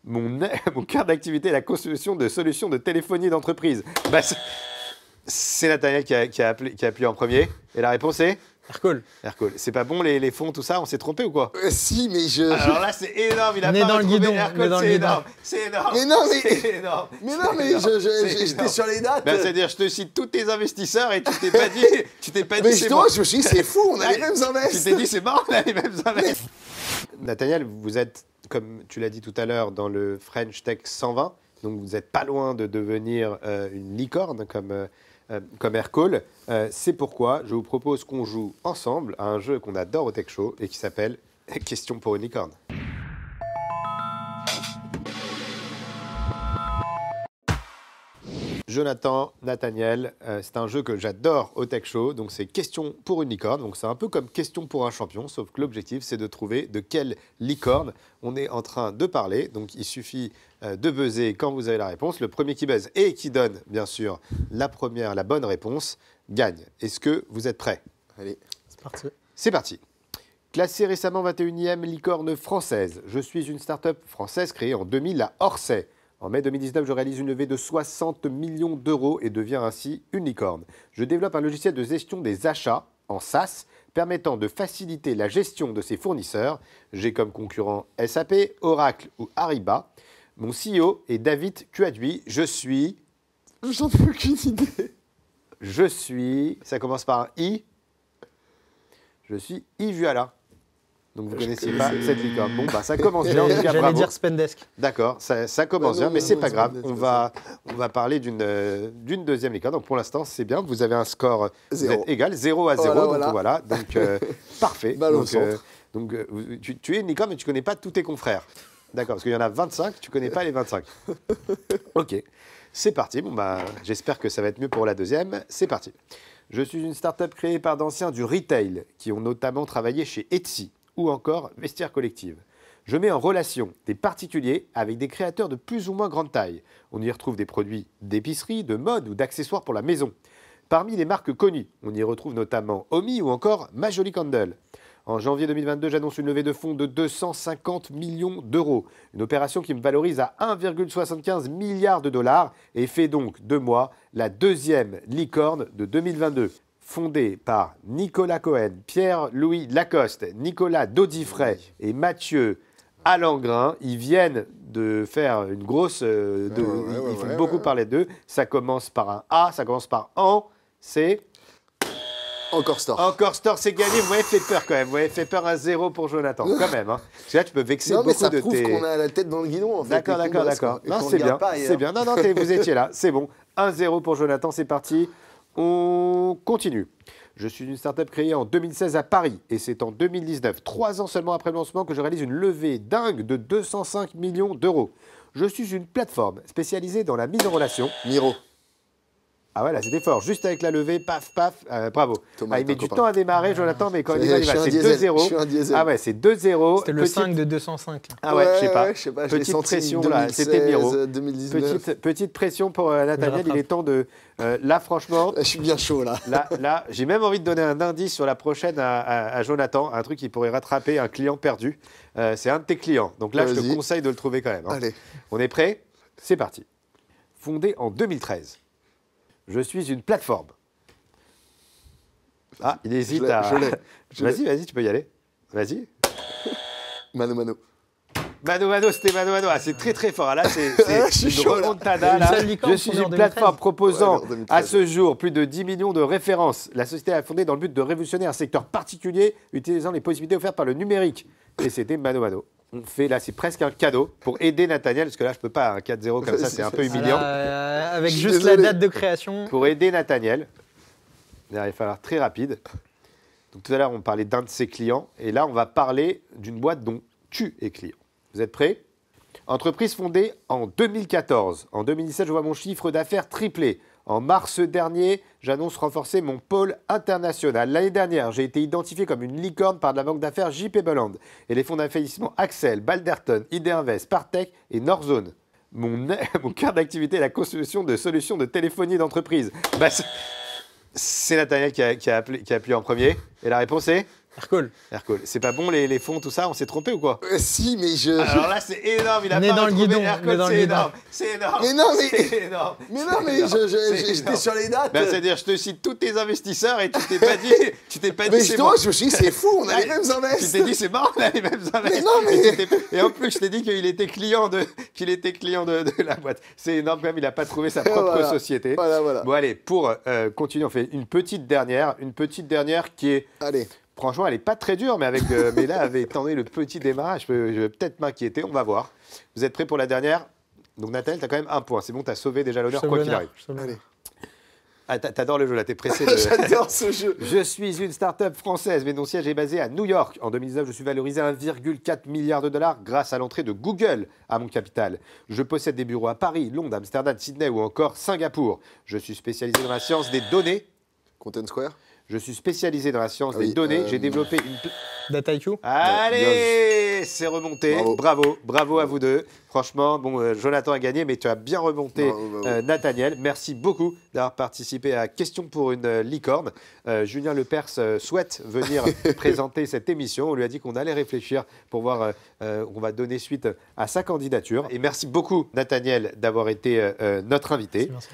Mon cœur d'activité est la construction de solutions de téléphonie d'entreprise. Bah, c'est Nathaniel qui a appuyé en premier. Et la réponse est Hercule. Hercule. C'est pas bon les fonds, tout ça? On s'est trompé ou quoi? Si, mais je... Alors là, c'est énorme. Il a On est pas dans le retrouvé guidon, Hercule, on est dans le c'est guidon. énorme. C'est énorme. Mais non, mais... C'est énorme. Mais non, mais j'étais sur les dates. Ben, c'est-à-dire, je te cite tous tes investisseurs et tu t'es pas dit, Mais c'est justement, bon. je me suis dit, c'est fou, on a les mêmes Tu invests. t'es dit, c'est marrant, on a les mêmes invests. Nathaniel, vous êtes, comme tu l'as dit tout à l'heure, dans le French Tech 120. Donc, vous n'êtes pas loin de devenir une licorne comme Hercule. C'est pourquoi je vous propose qu'on joue ensemble à un jeu qu'on adore au Tech Show et qui s'appelle Question pour une licorne. Jonathan, Nathaniel, c'est un jeu que j'adore au Tech Show, donc c'est Question pour une licorne, donc c'est un peu comme Question pour un champion, sauf que l'objectif c'est de trouver de quelle licorne on est en train de parler, donc il suffit de buzzer quand vous avez la réponse, le premier qui buzz et qui donne bien sûr la bonne réponse gagne. Est-ce que vous êtes prêts? Allez, C'est parti. C'est parti. Classée récemment 21e licorne française, je suis une start-up française créée en 2000 à Orsay. En mai 2019, je réalise une levée de 60 millions d'euros et deviens ainsi une licorne. Je développe un logiciel de gestion des achats en SaaS permettant de faciliter la gestion de ses fournisseurs. J'ai comme concurrents SAP, Oracle ou Ariba. Mon CEO est David Cuadui. Je suis... j'en ai aucune idée. Ça commence par un I. Je suis Ivuala. Donc vous ne connaissiez pas cette licorne. Bon, bah ça commence bien, en tout cas, J'allais bravo. dire Spendesk. D'accord, ça commence Ouais, bien, non, mais non, c'est non, pas c'est grave. pas On va parler d'une deuxième licorne. Donc pour l'instant, c'est bien. Vous avez un score vous êtes égal, 0 à 0. Voilà. Donc parfait. Balle au centre. Tu es une licorne, mais tu ne connais pas tous tes confrères. D'accord, parce qu'il y en a 25, tu ne connais pas les 25. Ok, c'est parti. Bon, bah, j'espère que ça va être mieux pour la deuxième. C'est parti. Je suis une start-up créée par d'anciens du retail qui ont notamment travaillé chez Etsy ou encore Vestiaire Collective. Je mets en relation des particuliers avec des créateurs de plus ou moins grande taille. On y retrouve des produits d'épicerie, de mode ou d'accessoires pour la maison. Parmi les marques connues, on y retrouve notamment Omi ou encore Ma Jolie Candle. En janvier 2022, j'annonce une levée de fonds de 250 millions d'euros. Une opération qui me valorise à 1,75 milliard de dollars et fait donc de moi la deuxième licorne de 2022. Fondée par Nicolas Cohen, Pierre-Louis Lacoste, Nicolas Daudifray et Mathieu Alengrin. Ils viennent de faire une grosse... ils font beaucoup parler d'eux. Ça commence par un A, ça commence par AN, c'est... Encore Store. Encore Store, c'est gagné. Vous m'avez fait peur quand même. Vous m'avez fait peur à 0 pour Jonathan, quand même. Hein. Parce que là, tu peux vexer Non, mais beaucoup ça de prouve tes... qu'on a la tête dans le guidon, en fait. D'accord. Non, c'est bien. C'est bien. Non, vous étiez là. C'est bon. 1-0 pour Jonathan, c'est parti. On continue. Je suis une start-up créée en 2016 à Paris et c'est en 2019, 3 ans seulement après le lancement, que je réalise une levée dingue de 205 millions d'euros. Je suis une plateforme spécialisée dans la mise en relation. Miro. Ah ouais, là c'était fort. Juste avec la levée, paf, bravo. Thomas, Il met du copain. temps à démarrer, Jonathan, mais quand il Je suis va, un c'est diesel, 2-0. je suis un diesel. Ah ouais, c'est 2-0. C'était le 5 de 205. Ah ouais, je sais pas. je l'ai Petite senti pression là, 2016, c'était Miro. 2019. Petite pression pour Nathaniel, il est temps de... là, franchement... Je suis bien chaud, là. Là, j'ai même envie de donner un indice sur la prochaine à Jonathan, un truc qui pourrait rattraper un client perdu. C'est un de tes clients. Donc là, je te conseille de le trouver quand même. Hein. Allez. On est prêt? C'est parti. Fondée en 2013. Je suis une plateforme. Ah, il hésite à... Je l'ai. Vas-y, tu peux y aller. Vas-y. Mano. C'était Mano. Ah, c'est très très fort. Là, c'est Je suis une chaud, là. remontada. Là. Une seule licorne Je suis fondée en une plateforme 2013. proposant Ouais, en 2013. à ce jour plus de 10 millions de références. La société a fondé dans le but de révolutionner un secteur particulier utilisant les possibilités offertes par le numérique. Et c'était Mano. On fait là, c'est presque un cadeau pour aider Nathaniel, parce que là, je peux pas, un 4-0 comme ça, c'est un peu humiliant. Avec Je suis juste désolé. la date de création. Pour aider Nathaniel, il va falloir très rapide. Donc tout à l'heure, on parlait d'un de ses clients, et là, on va parler d'une boîte dont tu es client. Vous êtes prêts? Entreprise fondée en 2014. En 2017, je vois mon chiffre d'affaires tripler. En mars dernier, j'annonce renforcer mon pôle international. L'année dernière, j'ai été identifié comme une licorne par la banque d'affaires JP Bolland et les fonds d'investissement Axel, Balderton, Idinvest, Partech et Northzone. Mon cœur d'activité est la construction de solutions de téléphonie d'entreprise. Bah, c'est Nathaniel qui a appuyé en premier. Et la réponse est Hercule. Hercule. C'est pas bon les fonds, tout ça, on s'est trompé ou quoi? Si, mais je. Alors là, c'est énorme, il a Nez pas dans le retrouvé guidon, Hercule, nez dans le c'est guidon. énorme, c'est énorme. Mais non, mais- C'est énorme. Mais non, C'est mais énorme. C'est j'étais énorme. sur les dates. Ben, c'est-à-dire, je te cite tous tes investisseurs et tu t'es pas dit, Mais c'est justement, bon. je me suis dit, c'est fou, on a les mêmes Tu invests. t'es dit, c'est marrant, on a les mêmes invests. Mais non, mais- Et en plus, je t'ai dit qu'il était client de la boîte. C'est énorme quand même, il n'a pas trouvé sa propre Voilà. société. Voilà. Bon, allez, pour continuer, on fait une petite dernière qui est, Allez. franchement, elle n'est pas très dure, mais, mais là, avec étant donné le petit démarrage, je vais peut-être m'inquiéter, on va voir. Vous êtes prêts pour la dernière? Donc, Nathalie, tu as quand même un point. C'est bon, tu as sauvé déjà l'honneur, quoi qu'il arrive. Allez. Ah, t'adores le jeu, là, t'es pressé de... J'adore ce jeu. Je suis une start-up française, mais dont siège est basé à New York. En 2019, je suis valorisé à 1,4 milliard de dollars grâce à l'entrée de Google à mon capital. Je possède des bureaux à Paris, Londres, Amsterdam, Sydney ou encore Singapour. Je suis spécialisé dans la science des données. Content Square. Je suis spécialisé dans la science Ah oui, des données. J'ai développé une... Data IQ. Allez, c'est remonté. Bravo à vous deux. Franchement, bon, Jonathan a gagné, mais tu as bien remonté, Bravo. Nathaniel. Merci beaucoup d'avoir participé à Question pour une licorne. Julien Lepers souhaite venir présenter cette émission. On lui a dit qu'on allait réfléchir pour voir, on va donner suite à sa candidature. Et merci beaucoup, Nathaniel, d'avoir été notre invité. Merci.